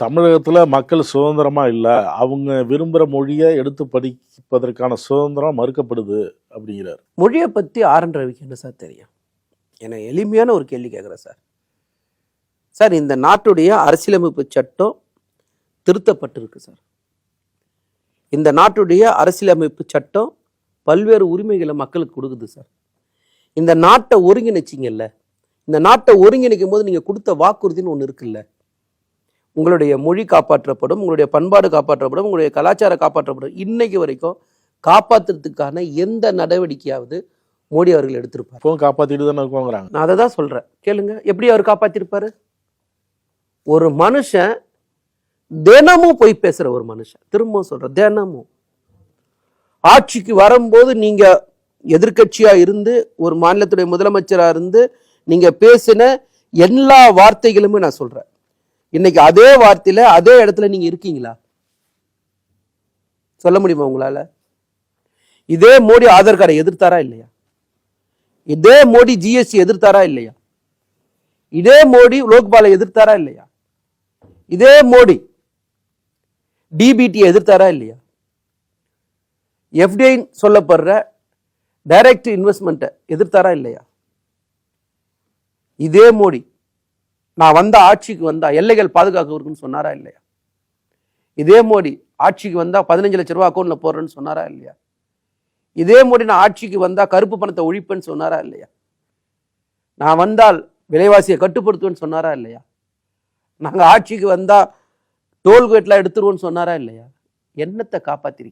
தமிழகத்துல மக்கள் சுதந்திரமா இல்ல. அவங்க விரும்புற மொழிய எடுத்து படிப்பதற்கான சுதந்திரம் மறுக்கப்படுது அப்படிங்கிறார். மொழியை பற்றி ஆர்.என். ரவிக்கு என்ன சார் தெரியும்? என எளிமையான ஒரு கேள்வி கேட்குறேன் சார். சார், இந்த நாட்டுடைய அரசியலமைப்பு சட்டம் திருத்தப்பட்டிருக்கு சார். இந்த நாட்டுடைய அரசியலமைப்பு சட்டம் பல்வேறு உரிமைகளை மக்களுக்கு கொடுக்குது சார். இந்த நாட்டை ஒருங்கிணைச்சிங்கல்ல, இந்த நாட்டை ஒருங்கிணைக்கும் போது நீங்கள் கொடுத்த வாக்குறுதின்னு ஒன்று இருக்குல்ல. உங்களுடைய மொழி காப்பாற்றப்படும், உங்களுடைய பண்பாடு காப்பாற்றப்படும், உங்களுடைய கலாச்சாரம் காப்பாற்றப்படும். இன்னைக்கு வரைக்கும் காப்பாற்றுறதுக்கான எந்த நடவடிக்கையாவது மோடி அவர்கள் எடுத்திருப்பார்? இப்போ காப்பாத்திட்டு தானே இருக்கோங்கிறாங்க. நான் அதை தான் சொல்றேன், கேளுங்க. எப்படி அவர் காப்பாத்திருப்பாரு? ஒரு மனுஷன் தினமும் போய் பேசுற ஒரு மனுஷன், திரும்ப சொல்ற, தினமும் ஆட்சிக்கு வரும்போது நீங்க எதிர்கட்சியா இருந்து ஒரு மாநிலத்துடைய முதலமைச்சரா இருந்து நீங்க பேசின எல்லா வார்த்தைகளுமே நான் சொல்றேன். இன்னைக்கு அதே வார்த்தையில அதே இடத்துல நீங்க இருக்கீங்களா? சொல்ல முடியுமா உங்களால? இதே மோடி ஆதார் கார்டை எதிர்த்தாரா இல்லையா? இதே மோடி ஜிஎஸ்டி எதிர்த்தாரா இல்லையா? இதே மோடி லோக்பாலை எதிர்த்தாரா இல்லையா? இதே மோடி டிபிடி எதிர்த்தாரா இல்லையா? எஃப்டிஐ சொல்லப்படுற டைரக்ட் இன்வெஸ்ட்மெண்ட் எதிர்த்தாரா இல்லையா? இதே மோடி நான் வந்த ஆட்சிக்கு வந்தா எல்லைகள் பாதுகாக்கிறதுன்னு சொன்னாரா இல்லையா? இதே மோடி ஆட்சிக்கு வந்தா 15 லட்சம் ரூபாய் அக்கௌண்ட்ல போடுறேன்னு சொன்னாரா இல்லையா? இதே மோடி நான் ஆட்சிக்கு வந்தா கருப்பு பணத்தை ஒழிப்பேன்னு சொன்னாரா இல்லையா? நான் வந்தால் விலைவாசியை கட்டுப்படுத்துவேன்னு சொன்னாரா இல்லையா? நாங்க ஆட்சிக்கு வந்தா டோல்கேட்லாம் எடுத்துருவோம்னு சொன்னாரா இல்லையா? என்னத்தை காப்பாத்திருக்கீங்க?